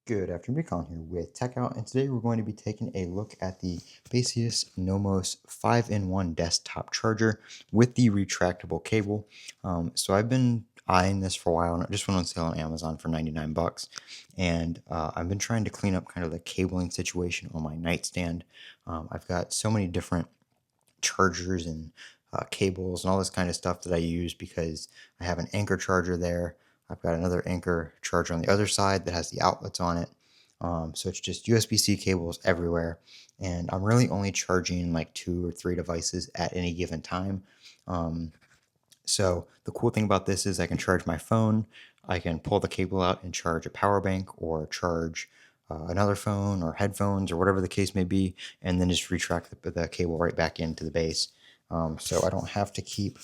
Good afternoon, Colin here with Techout, and today we're going to be taking a look at the Baseus Nomos 5-in-1 desktop charger with the retractable cable. So I've been eyeing this for a while, and it just went on sale on Amazon for 99 bucks. And I've been trying to clean up kind of the cabling situation on my nightstand. I've got so many different chargers and cables and all this kind of stuff that I use because I have an Anchor charger there. I've got another Anchor charger on the other side that has the outlets on it. So it's just USB-C cables everywhere. And I'm really only charging like 2 or 3 devices at any given time. So the cool thing about this is I can charge my phone, I can pull the cable out and charge a power bank or charge another phone or headphones or whatever the case may be, and then just retract the cable right back into the base. So I don't have to keep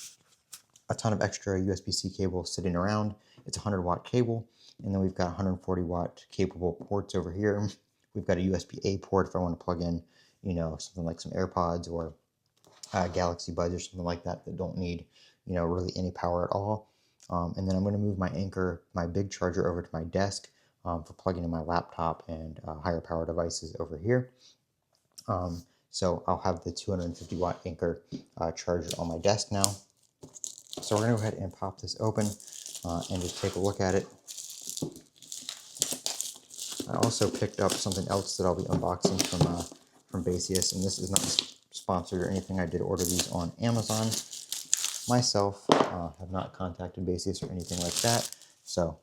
a ton of extra USB-C cable sitting around. It's a 100-watt cable, and then we've got 140-watt capable ports over here. We've got a USB-A port if I want to plug in, something like some AirPods or Galaxy Buds or something like that that don't need, really any power at all. And then I'm going to move my Anchor, my big charger, over to my desk for plugging in my laptop and higher power devices over here. So I'll have the 250-watt Anchor charger on my desk now. So we're going to go ahead and pop this open and just take a look at it. I also picked up something else that I'll be unboxing from Baseus, and this is not sponsored or anything. I did order these on Amazon myself. Have not contacted Baseus or anything like that. So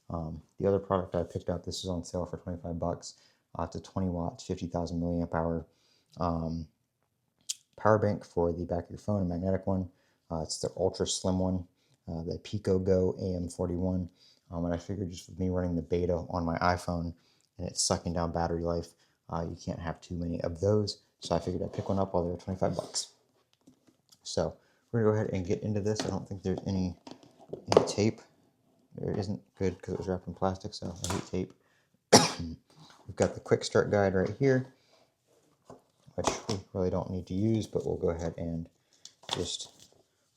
the other product I picked up, this is on sale for 25 bucks. It's a 20 watts, 50,000 milliamp hour power bank for the back of your phone, a magnetic one. It's the ultra slim one, the Pico Go AM41. And I figured just with me running the beta on my iPhone and it's sucking down battery life, you can't have too many of those. So I figured I'd pick one up while they were 25 bucks. So we're gonna go ahead and get into this. I don't think there's any tape. There isn't, good, because it was wrapped in plastic, so I hate tape. We've got the quick start guide right here, which we really don't need to use, but we'll go ahead and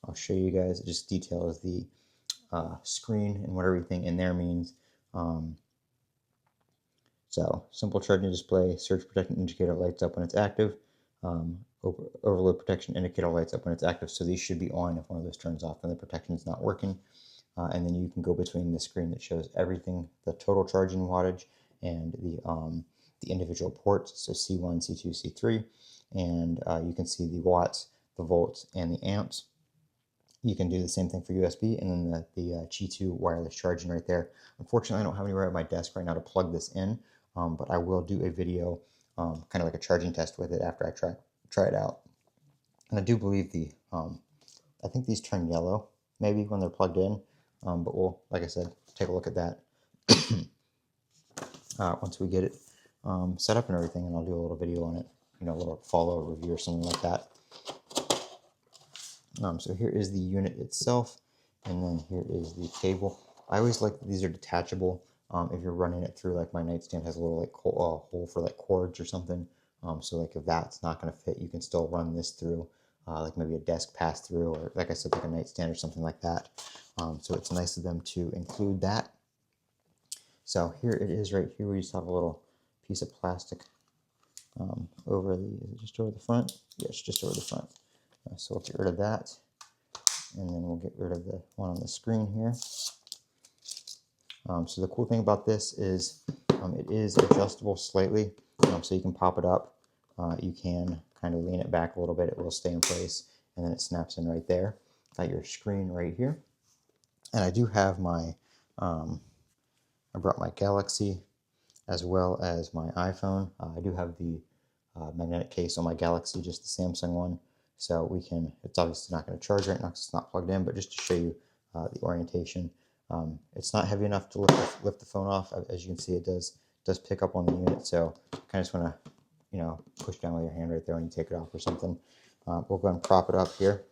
I'll show you guys. It just details the screen and what everything in there means. So simple charging display, surge protection indicator lights up when it's active. Overload protection indicator lights up when it's active. So these should be on if one of those turns off and the protection is not working. And then you can go between the screen that shows everything, the total charging wattage, and the individual ports, so C1, C2, C3, and you can see the watts, the volts, and the amps. You can do the same thing for USB, and then the Qi2 wireless charging right there. Unfortunately, I don't have anywhere at my desk right now to plug this in, but I will do a video, kind of like a charging test with it after I try it out. And I do believe I think these turn yellow maybe when they're plugged in, but we'll, like I said, take a look at that once we get it set up and everything, and I'll do a little video on it, a little follow-up review or something like that. So here is the unit itself, and then here is the cable. I always like that these are detachable. If you're running it through, like my nightstand has a little hole for like cords or something. So like if that's not going to fit, you can still run this through, like maybe a desk pass through, or like I said, like a nightstand or something like that. So it's nice of them to include that. So here it is right here. We just have a little piece of plastic over is it just over the front? Yes, just over the front. So we'll get rid of that, and then we'll get rid of the one on the screen here. So the cool thing about this is it is adjustable slightly, so you can pop it up. You can kind of lean it back a little bit. It will stay in place, and then it snaps in right there. Got your screen right here. And I do have my, I brought my Galaxy as well as my iPhone. I do have the magnetic case on my Galaxy, just the Samsung one. So we can, it's obviously not going to charge right now because it's not plugged in, but just to show you the orientation. It's not heavy enough to lift the phone off. As you can see, it does pick up on the unit. So you kind of just want to, push down with your hand right there when you take it off or something. We'll go and prop it up here.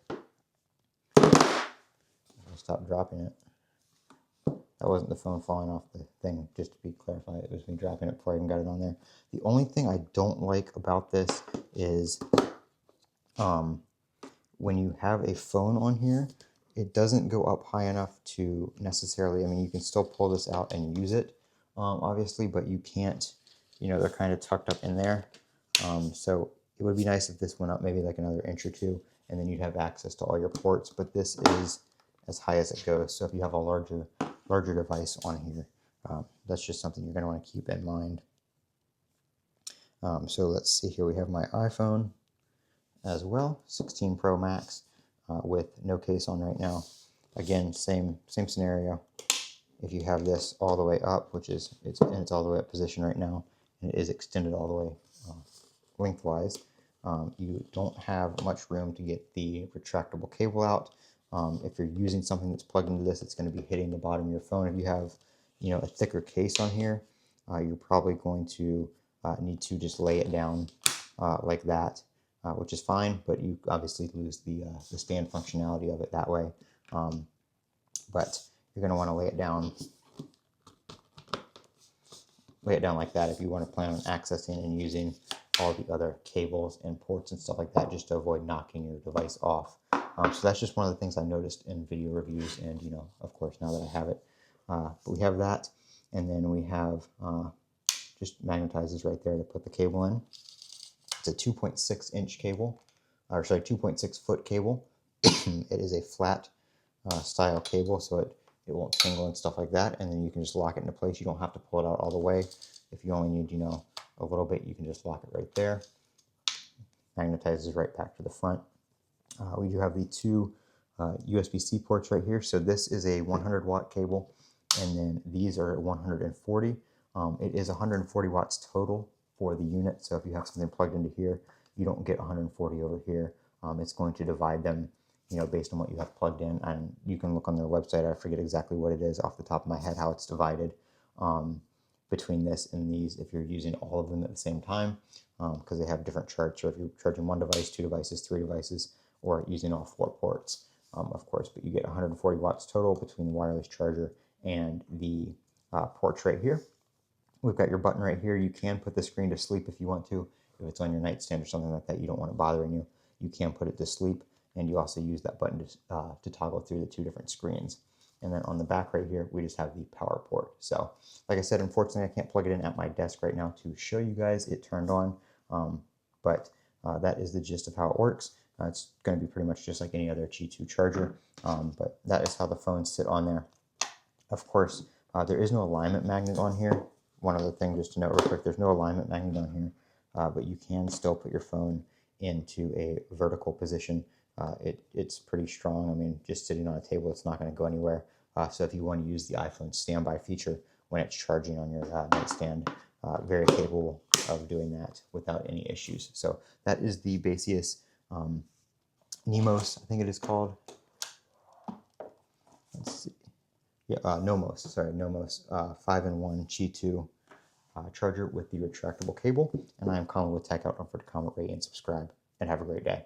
I'll stop dropping it. That wasn't the phone falling off the thing, just to be clarified. It was me dropping it before I even got it on there. The only thing I don't like about this is when you have a phone on here, it doesn't go up high enough to necessarily, I mean, you can still pull this out and use it, obviously, but you can't, they're kind of tucked up in there. So it would be nice if this went up maybe like another inch or two, and then you'd have access to all your ports, but this is as high as it goes. So if you have a larger device on here, that's just something you're going to want to keep in mind. So let's see here. We have my iPhone as well, 16 Pro Max, with no case on right now. Again, same scenario. If you have this all the way up, which is it's all the way up position right now, and it is extended all the way lengthwise, you don't have much room to get the retractable cable out. If you're using something that's plugged into this, it's going to be hitting the bottom of your phone. If you have, a thicker case on here, you're probably going to need to just lay it down like that, which is fine, but you obviously lose the stand functionality of it that way. But you're going to want to lay it down like that if you want to plan on accessing and using all the other cables and ports and stuff like that, just to avoid knocking your device off. So that's just one of the things I noticed in video reviews, and of course, now that I have it. But we have that, and then we have just magnetizes right there to put the cable in. It's a 2.6 inch cable, or sorry, 2.6 foot cable. It is a flat style cable, so it won't tangle and stuff like that, and then you can just lock it into place. You don't have to pull it out all the way. If you only need, a little bit, you can just lock it right there. Magnetizes right back to the front. We do have the two USB-C ports right here. So this is a 100 watt cable, and then these are 140. It is 140 watts total for the unit. So if you have something plugged into here, you don't get 140 over here. It's going to divide them, based on what you have plugged in. And you can look on their website. I forget exactly what it is off the top of my head, how it's divided between this and these if you're using all of them at the same time, because they have different charts. Or if you're charging one device, two devices, three devices, or using all four ports, of course. But you get 140 watts total between the wireless charger and the ports right here. We've got your button right here. You can put the screen to sleep if you want to. If it's on your nightstand or something like that, you don't want it bothering you, you can put it to sleep. And you also use that button to toggle through the two different screens. And then on the back right here, we just have the power port. So like I said, unfortunately, I can't plug it in at my desk right now to show you guys it turned on. But that is the gist of how it works. It's going to be pretty much just like any other Qi2 charger. But that is how the phones sit on there. Of course, there is no alignment magnet on here. One other thing just to note real quick, there's no alignment magnet on here, but you can still put your phone into a vertical position. It's pretty strong. I mean, just sitting on a table, it's not going to go anywhere. So if you want to use the iPhone standby feature when it's charging on your nightstand, very capable of doing that without any issues. So that is the Baseus Nomos, I think it is called. Let's see. Yeah, Nomos, sorry, Nomos 5-in-1 Qi2 charger with the retractable cable. And I am Colin with Techout. Don't forget to comment, rate, and subscribe, and have a great day.